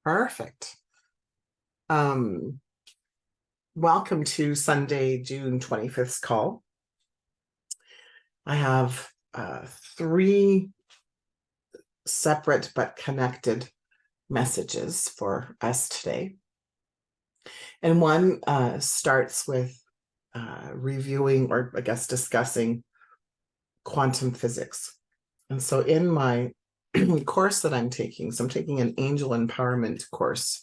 Perfect. Um, Welcome to Sunday, June 25th call. I have three separate but connected messages for us today. And one starts with reviewing, or I guess discussing, quantum physics. And so in my course that I'm taking, so I'm taking an angel empowerment course.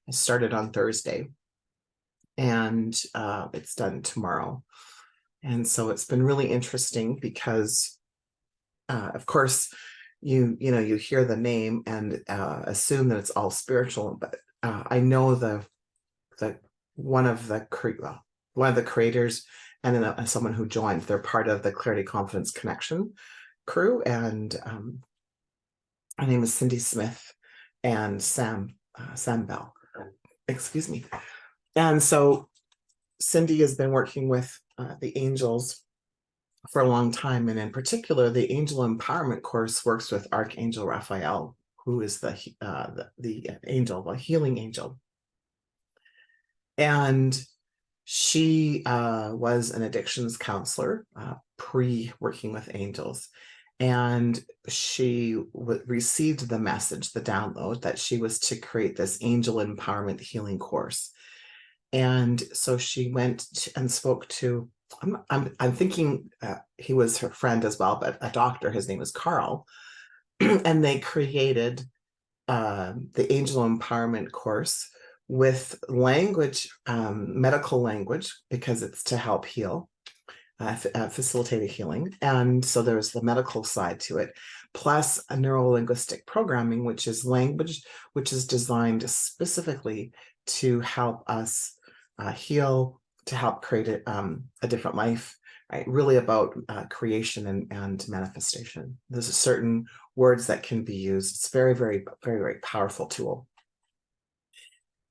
I started on Thursday, and it's done tomorrow. And so it's been really interesting because, of course, you hear the name and assume that it's all spiritual, but I know the one of the creators, and then someone who joined. They're part of the Clarity Confidence Connection crew, and her name is Cindy Smith and Sam Bell. Excuse me. And so Cindy has been working with the angels for a long time, and in particular, the Angel Empowerment course works with Archangel Raphael, who is the angel, the healing angel. And she was an addictions counselor pre-working with angels, and she received the message, the download, that she was to create this Angel Empowerment Healing course. And so she went and spoke to, I'm thinking he was her friend as well, but a doctor. His name is Carl, and they created the Angel Empowerment course with language, medical language, because it's to help heal, facilitate healing. And so there's the medical side to it, plus a neuro-linguistic programming, which is language, which is designed specifically to help us heal, to help create a different life, right? Really about creation and manifestation. There's certain words that can be used. It's very, very, very, very powerful tool.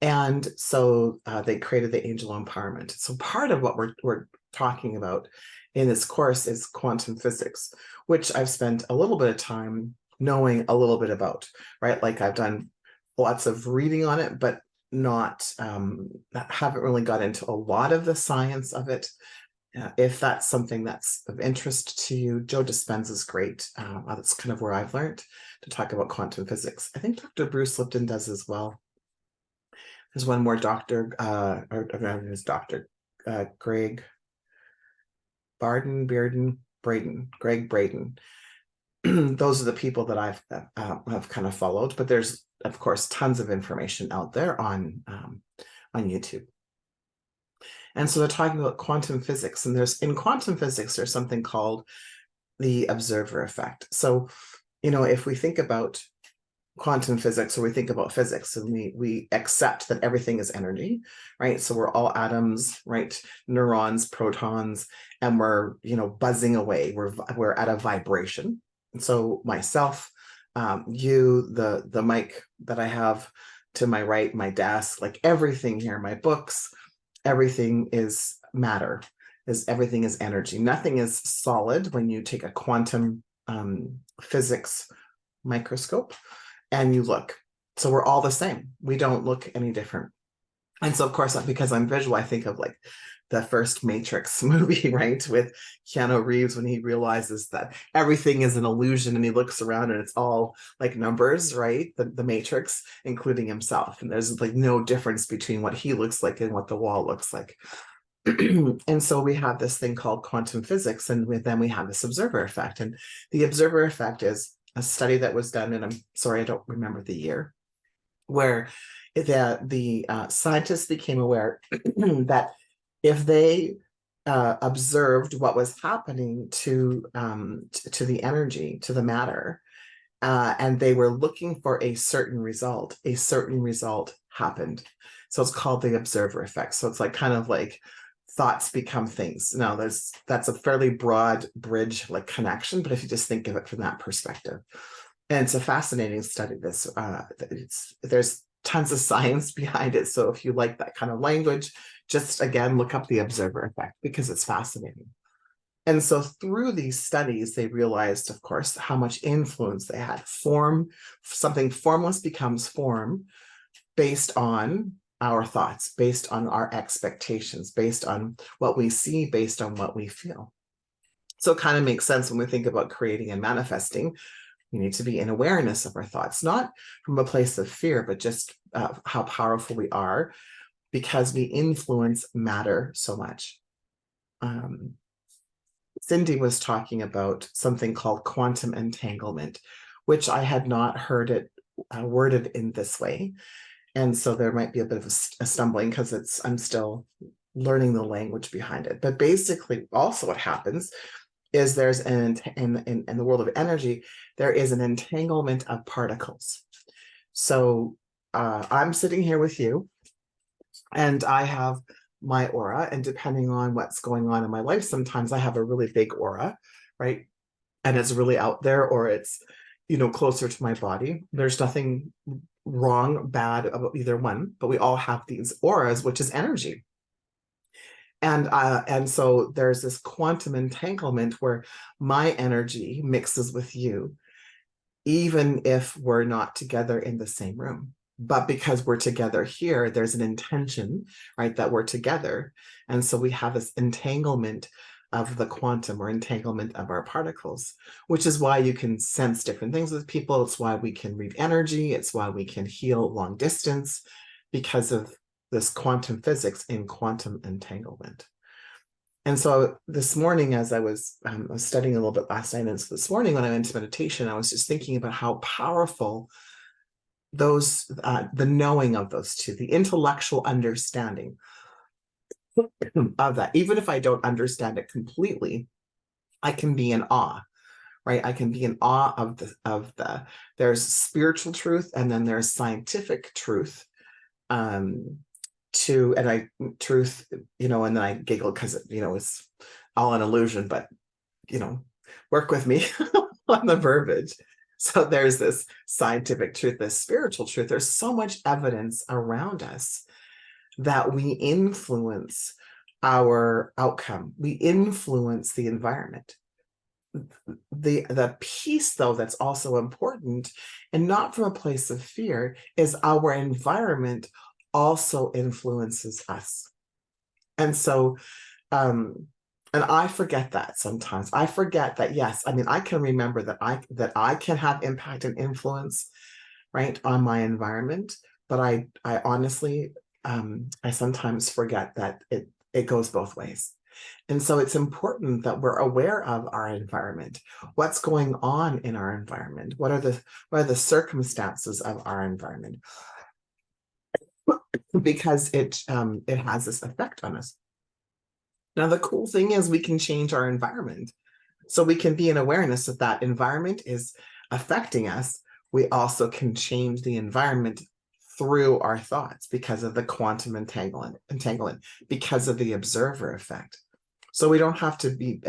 And so they created the Angel Empowerment. So part of what we're talking about in this course is quantum physics, which I've spent a little bit of time knowing a little bit about, right? Like I've done lots of reading on it, but haven't really got into a lot of the science of it. If that's something that's of interest to you, Joe Dispenza is great. That's kind of where I've learned to talk about quantum physics. I think Dr. Bruce Lipton does as well. There's one more doctor, his Dr. Greg Braden. Those are the people that I've have kind of followed, but there's of course tons of information out there on YouTube. And so they're talking about quantum physics, and in quantum physics, there's something called the observer effect. So, if we think about quantum physics, or we think about physics, and we accept that everything is energy, right? So we're all atoms, right? Neurons, protons, and we're buzzing away. We're at a vibration. And so myself, you, the mic that I have to my right, my desk, like everything here, my books, everything is matter. Everything is energy. Nothing is solid when you take a quantum physics microscope and you look. So we're all the same. We don't look any different. And so, of course, because I'm visual, I think of like the first Matrix movie, right? With Keanu Reeves, when he realizes that everything is an illusion and he looks around and it's all like numbers, right? The Matrix, including himself. And there's like no difference between what he looks like and what the wall looks like. And so we have this thing called quantum physics, and then we have this observer effect. And the observer effect is a study that was done, and I'm sorry, I don't remember the year, where the scientists became aware that if they observed what was happening to the energy, to the matter, and they were looking for a certain result happened. So it's called the observer effect. So it's like kind of like thoughts become things. Now that's a fairly broad bridge like connection, but if you just think of it from that perspective, and it's a fascinating study. There's tons of science behind it. So if you like that kind of language, just again look up the observer effect, because it's fascinating. And so through these studies, they realized, of course, how much influence they had. Something formless becomes form based on our thoughts, based on our expectations, based on what we see, based on what we feel. So it kind of makes sense when we think about creating and manifesting. We need to be in awareness of our thoughts, not from a place of fear, but just how powerful we are, because we influence matter so much. Cindy was talking about something called quantum entanglement, which I had not heard it worded in this way. And so there might be a bit of a stumbling because I'm still learning the language behind it. But basically, also what happens is there's in the world of energy, there is an entanglement of particles. So I'm sitting here with you, and I have my aura, and depending on what's going on in my life, sometimes I have a really big aura, right? And it's really out there, or it's, closer to my body. There's nothing wrong, bad about either one, but we all have these auras, which is energy. And so there's this quantum entanglement where my energy mixes with you, even if we're not together in the same room. But because we're together here, there's an intention, right, that we're together. And so we have this entanglement of the quantum, or entanglement of our particles, which is why you can sense different things with people. It's why we can read energy. It's why we can heal long distance, because of this quantum physics in quantum entanglement. And so this morning, as I was studying a little bit last night, and so this morning when I went to meditation, I was just thinking about how powerful those, the knowing of those two, the intellectual understanding of that. Even if I don't understand it completely, I can be in awe, right? I can be in awe of there's spiritual truth, and then there's scientific truth. Truth, and then I giggle because it's all an illusion, but work with me on the verbiage. So there's this scientific truth, this spiritual truth. There's so much evidence around us that we influence our outcome. We influence the environment. The piece, though, that's also important, and not from a place of fear, is our environment also influences us. And so and I forget that sometimes. I forget that, yes, I mean, I can remember that I can have impact and influence, right, on my environment, but I honestly I sometimes forget that it goes both ways. And so it's important that we're aware of our environment, what's going on in our environment, what are the circumstances of our environment, because it has this effect on us. Now, the cool thing is we can change our environment. So we can be in awareness that that environment is affecting us. We also can change the environment through our thoughts because of the quantum entanglement, because of the observer effect. So we don't have to be,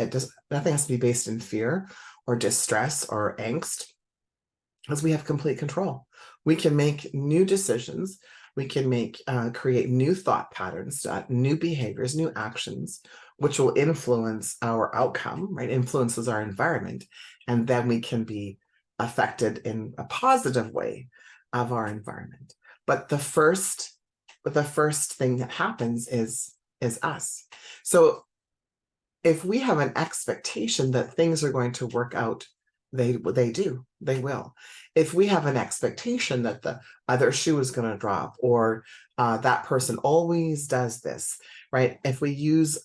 nothing has to be based in fear or distress or angst, because we have complete control. We can make new decisions. We can create new thought patterns, new behaviors, new actions, which will influence our outcome, right? Influences our environment. And then we can be affected in a positive way of our environment. But the first thing that happens is us. So if we have an expectation that things are going to work out, they will. If we have an expectation that the other shoe is going to drop, or that person always does this, right? If we use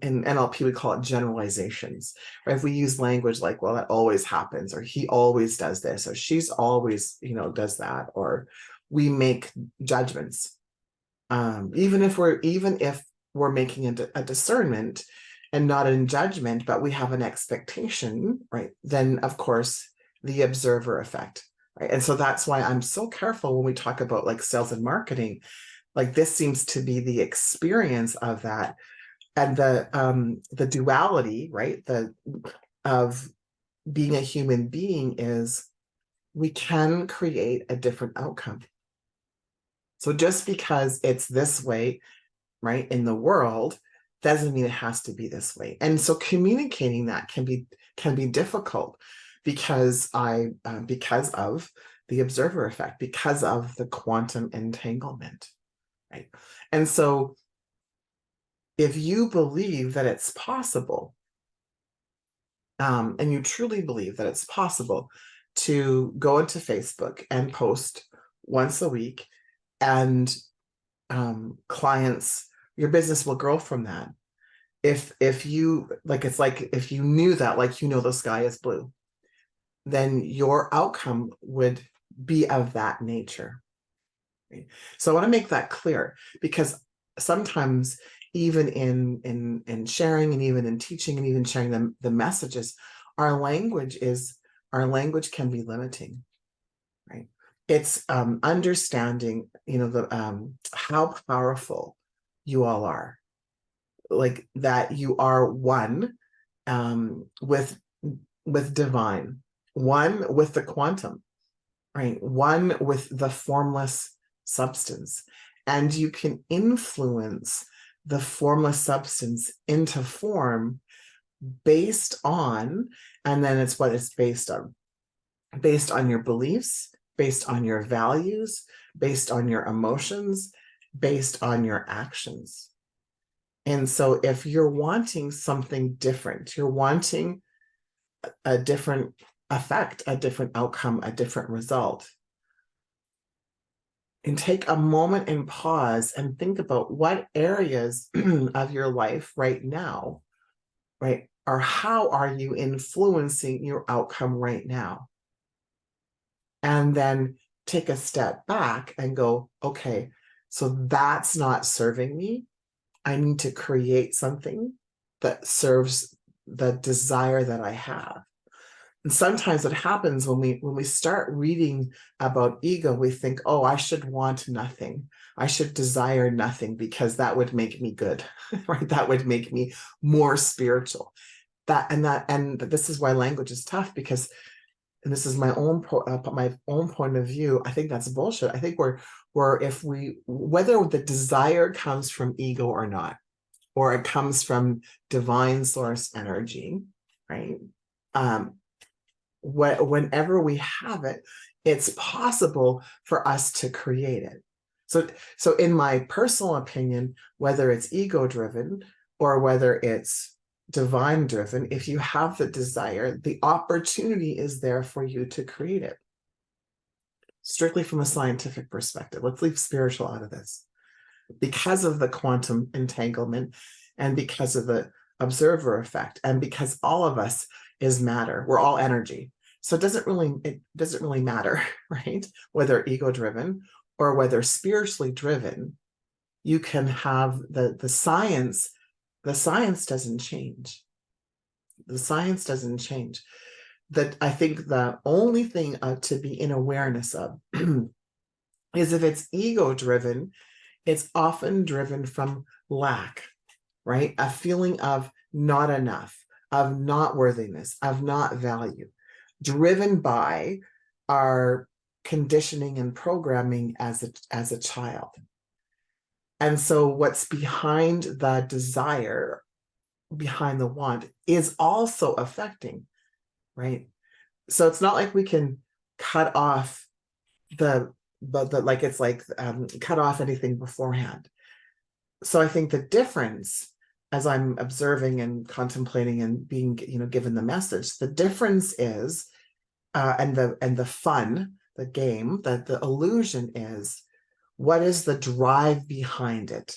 in NLP, we call it generalizations, right? If we use language like, well, that always happens, or he always does this, or she's always, does that, or we make judgments. Even if we're making a discernment and not in judgment, but we have an expectation, right? Then, of course, the observer effect, right? And so that's why I'm so careful when we talk about like sales and marketing. Like, this seems to be the experience of that, and the duality, right? Of being a human being is we can create a different outcome. So just because it's this way, right, in the world, doesn't mean it has to be this way. And so communicating that can be difficult because of the observer effect, because of the quantum entanglement, right? And so if you believe that it's possible, and you truly believe that it's possible to go into Facebook and post once a week, and clients, your business will grow from that. If you like, it's like if you knew that, like, you know, the sky is blue, then your outcome would be of that nature. Right? So I want to make that clear, because sometimes even in sharing, and even in teaching, and even sharing the messages, our language can be limiting, right? It's understanding, you know, the how powerful you all are, like that you are one with divine, one with the quantum, right? One with the formless substance. And you can influence the formless substance into form based on, and then it's what it's based on your beliefs, based on your values, based on your emotions, based on your actions. And so if you're wanting something different, you're wanting a different effect, a different outcome, a different result, and take a moment and pause and think about what areas of your life right now, right, or how are you influencing your outcome right now? And then take a step back and go, okay, so that's not serving me. I need to create something that serves the desire that I have. And sometimes what happens when we start reading about ego, we think, oh, I should want nothing. I should desire nothing, because that would make me good, right? That would make me more spiritual. And this is why language is tough, because, and this is my own point of view, I think that's bullshit. I think whether the desire comes from ego or not, or it comes from divine source energy, right? Whenever we have it, it's possible for us to create it. So in my personal opinion, whether it's ego driven or whether it's divine driven, if you have the desire, the opportunity is there for you to create it. Strictly from a scientific perspective, let's leave spiritual out of this. Because of the quantum entanglement, and because of the observer effect, and because all of us is matter, we're all energy. So it doesn't really matter, right? Whether ego driven or whether spiritually driven, you can have the science. The science doesn't change. The science doesn't change. That I think the only thing to be in awareness of is if it's ego driven, it's often driven from lack, right? A feeling of not enough, of not worthiness, of not value, driven by our conditioning and programming as a child. And so what's behind the desire, behind the want, is also affecting, right? So it's not like we can cut off cut off anything beforehand. So I think the difference, as I'm observing and contemplating and being, given the message, the difference is, and the fun, the game, the illusion is, what is the drive behind it,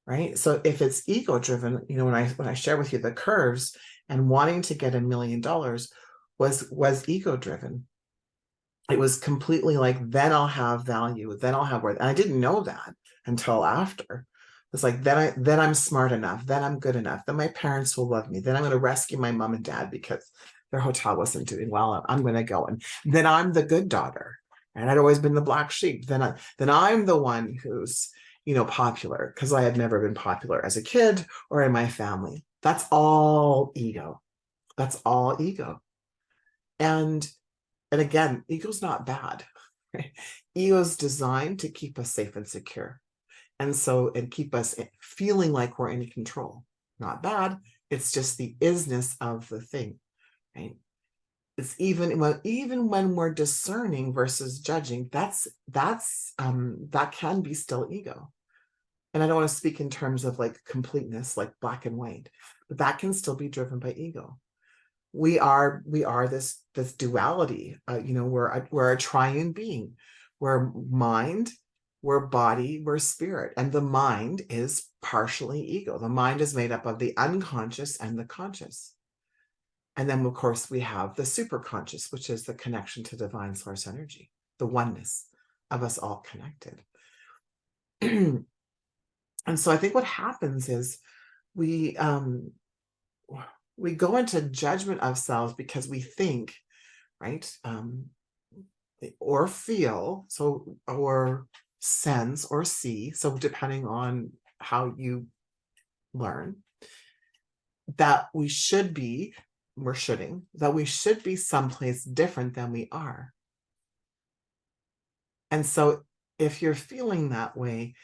right? So if it's ego driven, when I share with you the curves and wanting to get $1 million was ego driven. It was completely like, then I'll have value, then I'll have worth. And I didn't know that until after. It's like, then I'm smart enough, then I'm good enough, then my parents will love me, then I'm going to rescue my mom and dad because their hotel wasn't doing well. I'm going to go, and then I'm the good daughter, and I'd always been the black sheep. Then I'm the one who's popular, because I had never been popular as a kid or in my family. That's all ego. That's all ego. And again, ego's not bad. Right? Ego's designed to keep us safe and secure. And keep us feeling like we're in control. Not bad. It's just the isness of the thing, right? it's even when we're discerning versus judging, that can be still ego. And I don't want to speak in terms of like completeness, like black and white, but that can still be driven by ego. We are this duality. We're a triune being. We're mind, we're body, we're spirit, and the mind is partially ego. The mind is made up of the unconscious and the conscious. And then, of course, we have the superconscious, which is the connection to divine source energy, the oneness of us all connected. And so I think what happens is we go into judgment of selves because we think, right, or feel, so, or sense or see, so depending on how you learn, that we should be someplace different than we are. And so if you're feeling that way,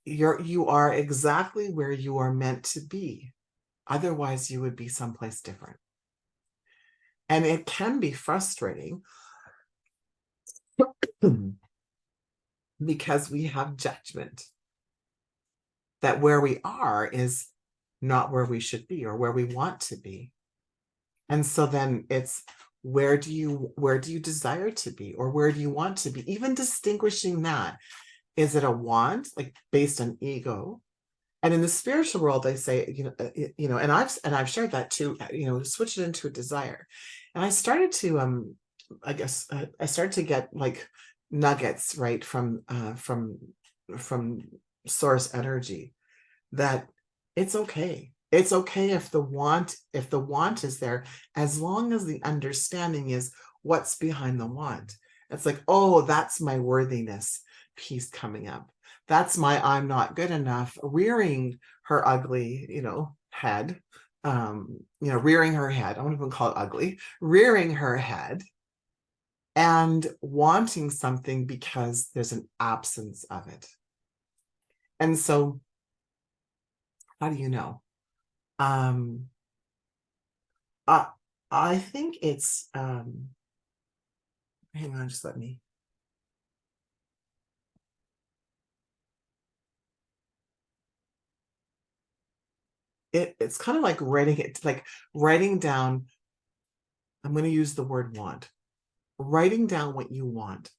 you are exactly where you are meant to be. Otherwise, you would be someplace different. And it can be frustrating because we have judgment that where we are is not where we should be or where we want to be. And so then it's, where do you desire to be, or where do you want to be? Even distinguishing that, is it a want, like based on ego? And in the spiritual world, they say, and I've shared that too, switch it into a desire. And I started to, I started to get like nuggets, right, from source energy, that it's okay. It's okay if the want is there, as long as the understanding is what's behind the want. It's like, oh, that's my worthiness piece coming up. That's my I'm not good enough rearing her ugly, head. Rearing her head. I won't even call it ugly. Rearing her head and wanting something because there's an absence of it. And so, how do you know? I think it's hang on, just let me. It's kind of like writing down. I'm going to use the word want. Writing down what you want.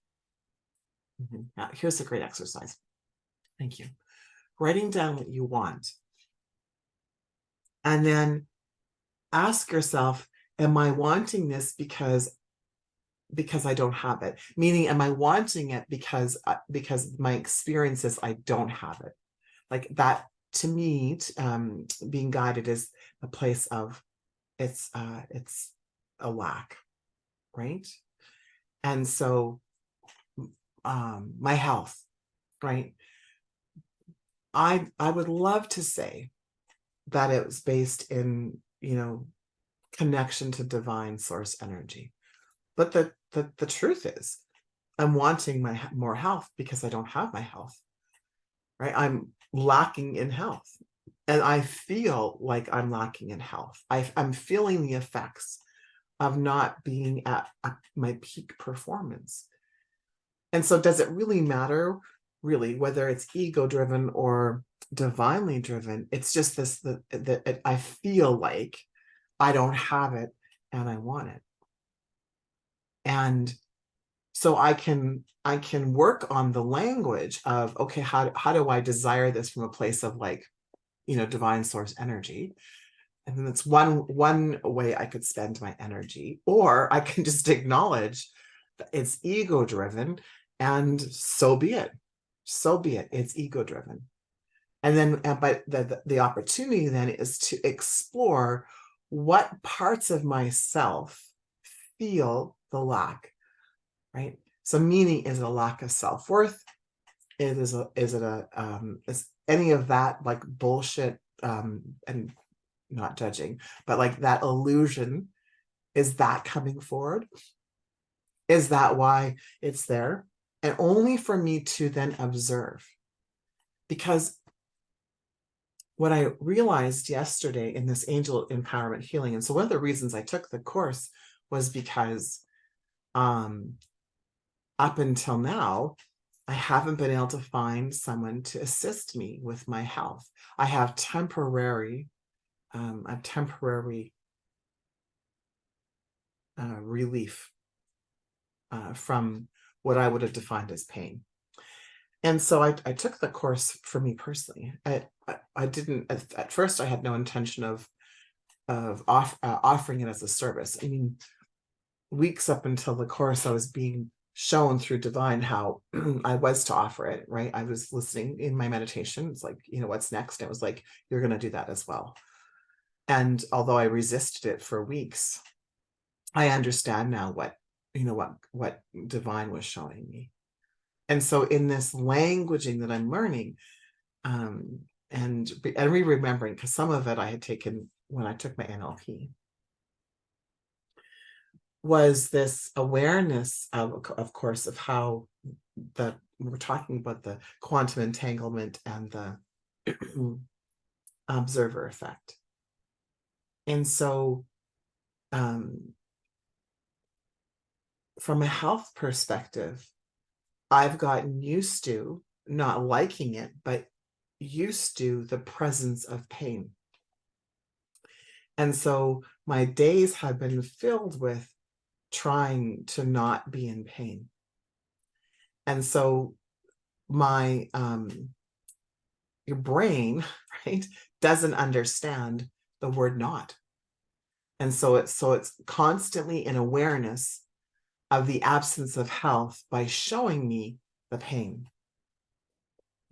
Now, here's a great exercise. Thank you. Writing down what you want. And then ask yourself, am I wanting this because I don't have it? Meaning, am I wanting it because my experience is I don't have it? Like that, to me, being guided is a place of it's a lack, right? And so my health, right? I would love to say that it was based in, connection to divine source energy. But the truth is, I'm wanting more health because I don't have my health, right? I'm lacking in health. And I feel like I'm lacking in health. I'm feeling the effects of not being at my peak performance. And so does it really matter, really, whether it's ego-driven or divinely driven? It's just this, that I feel like I don't have it and I want it. And so I can work on the language of, okay, how do I desire this from a place of like, divine source energy? And then that's one way I could spend my energy. Or I can just acknowledge that it's ego driven, and so be it. So be it. It's ego driven. And then, but the opportunity then is to explore what parts of myself feel the lack, right? So meaning, is it a lack of self-worth? Is any of that like bullshit, and not judging, but like that illusion, is that coming forward? Is that why it's there? And only for me to then observe. Because what I realized yesterday in this angel empowerment healing, and so one of the reasons I took the course was because up until now, I haven't been able to find someone to assist me with my health. I have temporary relief from what I would have defined as pain. And so I took the course for me personally. I didn't, at first I had no intention of offering it as a service. I mean, weeks up until the course, I was being shown through divine how I was to offer it, right? I was listening in my meditation. It's like, what's next? It was like, you're going to do that as well. And although I resisted it for weeks, I understand now what divine was showing me. And so in this languaging that I'm learning, and remembering, because some of it I had taken when I took my NLP, was this awareness of course, of how we're talking about the quantum entanglement and the observer effect. And so from a health perspective, I've gotten used to not liking it, but used to the presence of pain. And so my days have been filled with trying to not be in pain. And so my your brain, right, doesn't understand the word not. And so it's constantly in awareness of the absence of health by showing me the pain.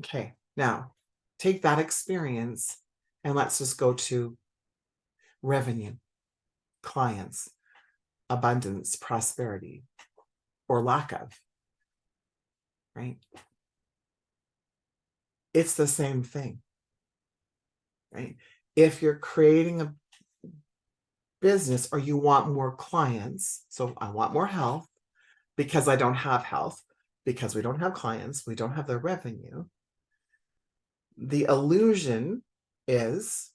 Okay, now take that experience and let's just go to revenue, clients, abundance, prosperity, or lack of, right? It's the same thing, right? If you're creating a business or you want more clients, so I want more health because I don't have health, because we don't have clients, we don't have the revenue. The illusion is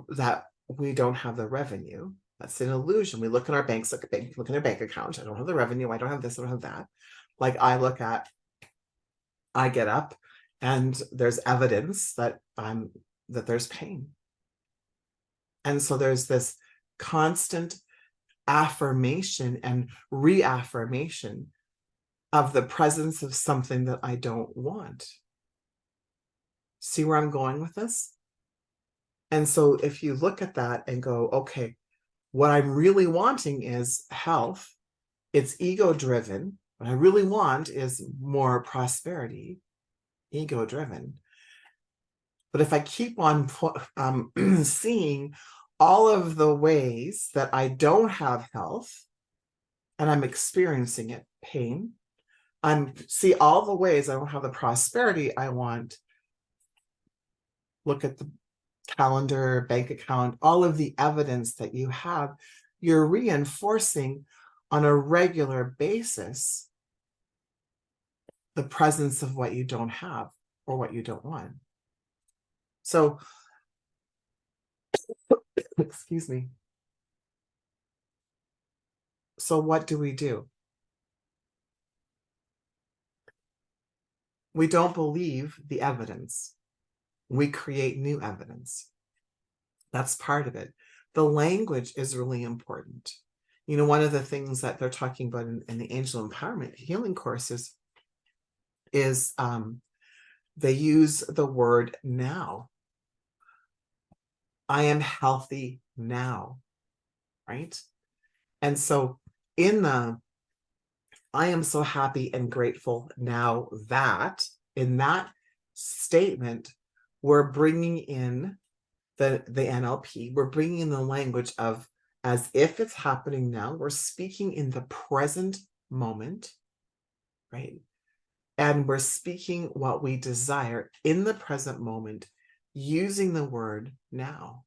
that we don't have the revenue. That's an illusion. We look at our banks, look at their bank account. I don't have the revenue. I don't have this. I don't have that. Like I get up and there's evidence that that there's pain. And so there's this constant affirmation and reaffirmation of the presence of something that I don't want. See where I'm going with this? And so if you look at that and go, okay, what I'm really wanting is health. It's ego-driven. What I really want is more prosperity, ego-driven. But if I keep on seeing all of the ways that I don't have health and I'm experiencing it, pain, see all the ways I don't have the prosperity I want. Look at the calendar, bank account, all of the evidence that you have, you're reinforcing on a regular basis the presence of what you don't have or what you don't want. So, excuse me. So what do? We don't believe the evidence. We create new evidence. That's part of it. The language is really important. One of the things that they're talking about in the Angel Empowerment Healing courses is they use the word now. I am healthy now, right? And so I am so happy and grateful now that, in that statement, we're bringing in the NLP, we're bringing in the language of as if it's happening now. We're speaking in the present moment, right? And we're speaking what we desire in the present moment using the word now.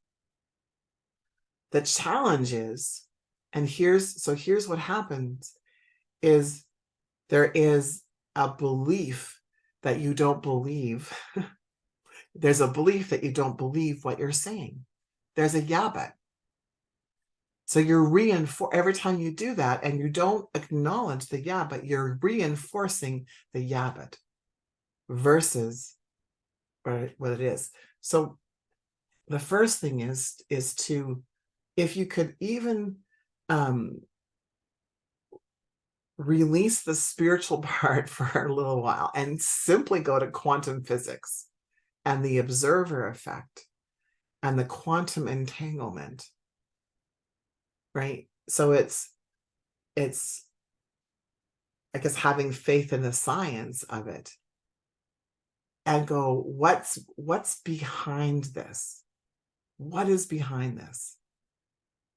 The challenge is, and here's what happens, is there is a belief that you don't believe. There's a belief that you don't believe what you're saying. There's a yeah, but. So you're every time you do that, and you don't acknowledge the yeah, but you're reinforcing the yeah, but versus what it is. So the first thing is to, if you could even release the spiritual part for a little while and simply go to quantum physics and the observer effect and the quantum entanglement, right? So it's I guess having faith in the science of it and go, what's behind this? What is behind this?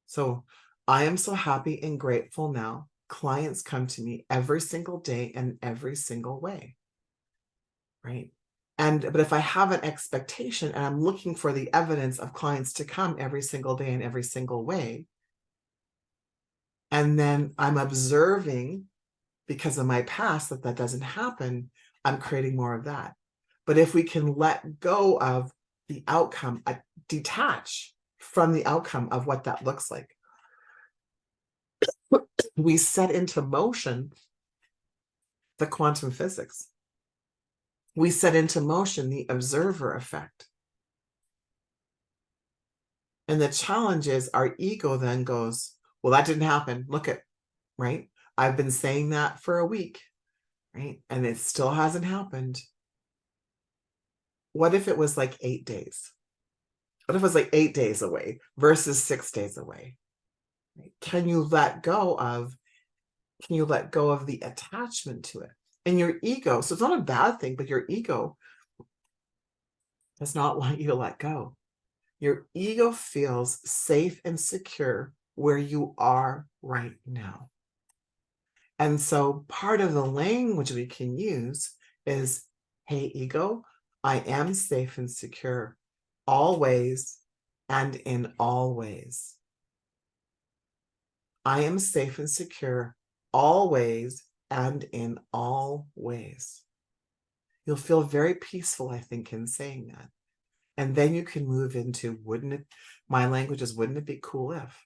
So I am so happy and grateful now. Clients come to me every single day in every single way, right? But if I have an expectation and I'm looking for the evidence of clients to come every single day in every single way, and then I'm observing because of my past that doesn't happen, I'm creating more of that. But if we can let go of the outcome, detach from the outcome of what that looks like, we set into motion the quantum physics. We set into motion the observer effect. And the challenge is our ego then goes, well, that didn't happen. Look at, right? I've been saying that for a week, right? And it still hasn't happened. What if it was like 8 days? What if it was like 8 days away versus 6 days away? Right? Can you let go of the attachment to it? And your ego, so it's not a bad thing, but your ego does not want you to let go. Your ego feels safe and secure where you are right now. And so part of the language we can use is, hey, ego, I am safe and secure always and in all ways. I am safe and secure always and in all ways. You'll feel very peaceful, I think, in saying that. And then you can move into, my language is, wouldn't it be cool if?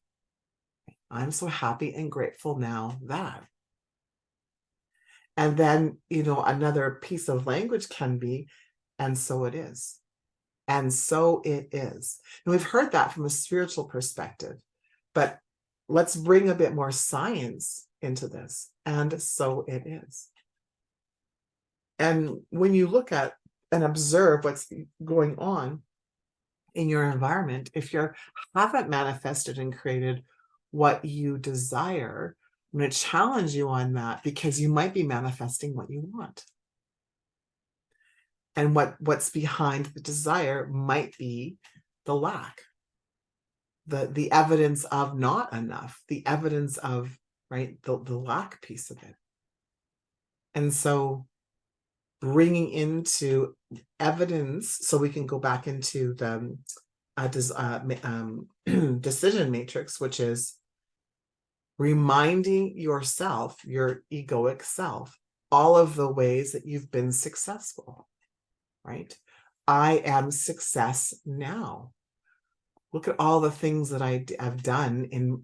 I'm so happy and grateful now that. And then, another piece of language can be, and so it is. And so it is. And we've heard that from a spiritual perspective, but let's bring a bit more science into this. And so it is. And when you look at and observe what's going on in your environment, if you haven't manifested and created what you desire, I'm going to challenge you on that, because you might be manifesting what you want. And what's behind the desire might be the lack, the evidence of not enough, the evidence of, right, the lack piece of it. And so bringing into evidence, so we can go back into the decision matrix, which is reminding yourself, your egoic self, all of the ways that you've been successful, right? I am success now. Look at all the things that I have done.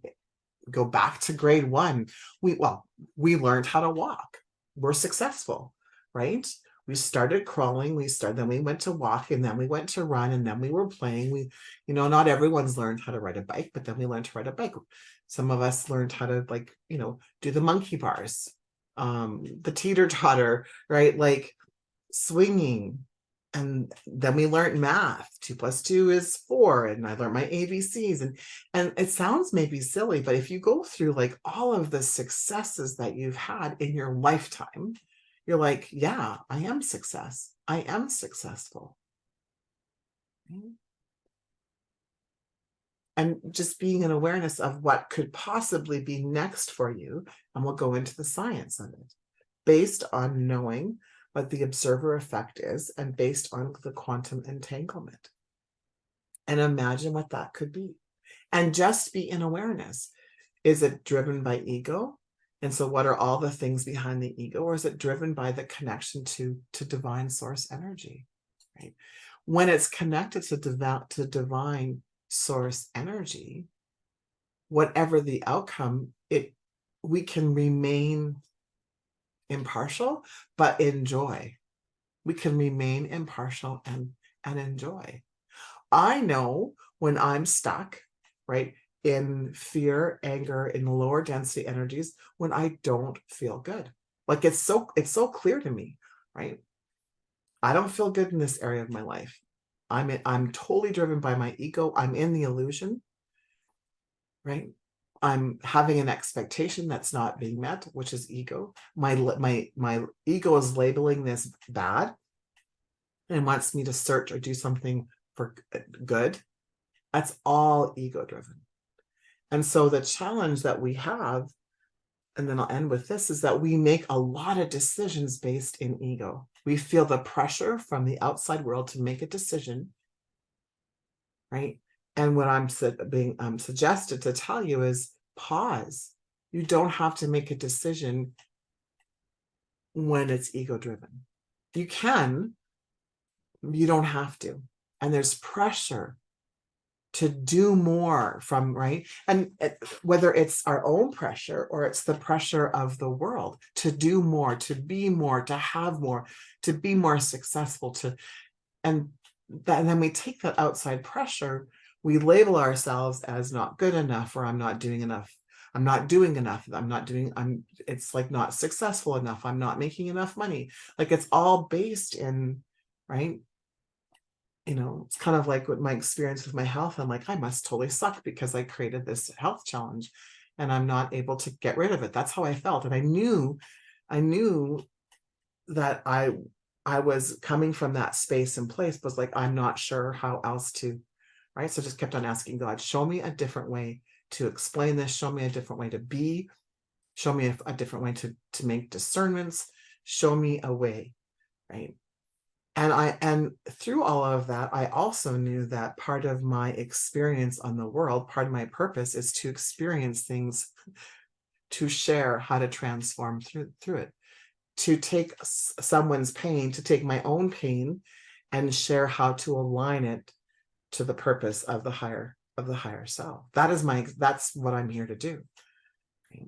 Go back to grade 1. We learned how to walk. We're successful, right? We started crawling, then we went to walk, and then we went to run, and then we were playing. Not everyone's learned how to ride a bike, but then we learned to ride a bike. Some of us learned how to, do the monkey bars, the teeter-totter, right? Like swinging. And then we learned math. 2 + 2 is 4. And I learned my ABCs. And it sounds maybe silly, but if you go through like all of the successes that you've had in your lifetime, you're like, yeah, I am success. I am successful. And just being an awareness of what could possibly be next for you. And we'll go into the science of it based on knowing what the observer effect is and based on the quantum entanglement. And imagine what that could be. And just be in awareness. Is it driven by ego? And so what are all the things behind the ego? Or is it driven by the connection to divine source energy, right? When it's connected to divine source energy, whatever the outcome, we can remain impartial, but enjoy. We can remain impartial and enjoy. I know when I'm stuck, right, in fear, anger, in lower density energies, when I don't feel good. Like it's so clear to me, right? I don't feel good in this area of my life. I'm totally driven by my ego. I'm in the illusion, right? I'm having an expectation that's not being met, which is ego. My ego is labeling this bad and wants me to search or do something for good. That's all ego driven. And so the challenge that we have, and then I'll end with this, is that we make a lot of decisions based in ego. We feel the pressure from the outside world to make a decision, right? And what I'm being suggested to tell you is pause. You don't have to make a decision when it's ego driven. You can, you don't have to. And there's pressure to do more from, right? And whether it's our own pressure or it's the pressure of the world to do more, to be more, to have more, to be more successful, and then we take that outside pressure, we label ourselves as not good enough, or I'm not doing enough. I'm not doing enough. It's like not successful enough. I'm not making enough money. Like it's all based in, right? It's kind of like with my experience with my health. I'm like, I must totally suck because I created this health challenge and I'm not able to get rid of it. That's how I felt. And I knew that I was coming from that space and place, but was like, I'm not sure how else to, right? So just kept on asking God, show me a different way to explain this. Show me a different way to be. Show me a different way to make discernments. Show me a way, right? And through all of that, I also knew that part of my experience on the world, part of my purpose is to experience things, to share how to transform through it, to take someone's pain, to take my own pain and share how to align it to the purpose of the higher self. That's what I'm here to do. Okay?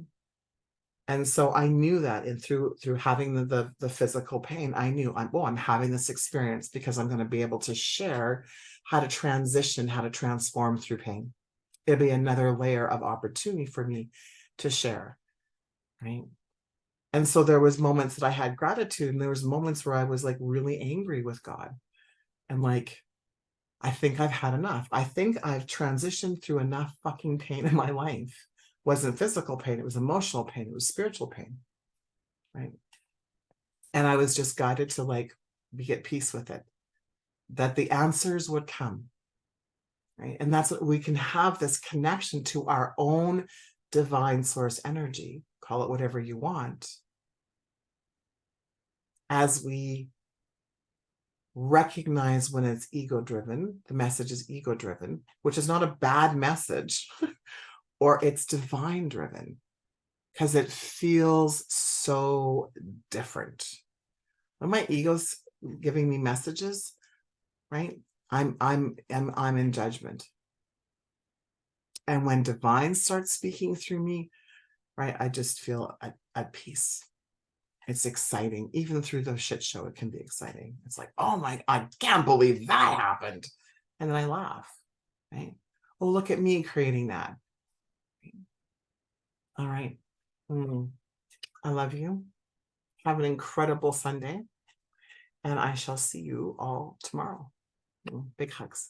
And so I knew that, and through having the physical pain, I knew I'm having this experience because I'm going to be able to share how to transition, how to transform through pain. It'll be another layer of opportunity for me to share, right? And so there was moments that I had gratitude, and there was moments where I was like really angry with God, and like, I think I've had enough. I think I've transitioned through enough fucking pain in my life. It wasn't physical pain, it was emotional pain, it was spiritual pain, right? And I was just guided to like be at peace with it, that the answers would come, right? And that's what we can have, this connection to our own divine source energy, call it whatever you want, as we recognize when it's ego driven, the message is ego driven, which is not a bad message, or it's divine driven, because it feels so different. When my ego's giving me messages, right? I'm in judgment. And when divine starts speaking through me, right, I just feel at peace. It's exciting. Even through the shit show, it can be exciting. It's like, oh my, I can't believe that happened. And then I laugh, right? Oh, look at me creating that. All right. I love you. Have an incredible Sunday. And I shall see you all tomorrow. Big hugs.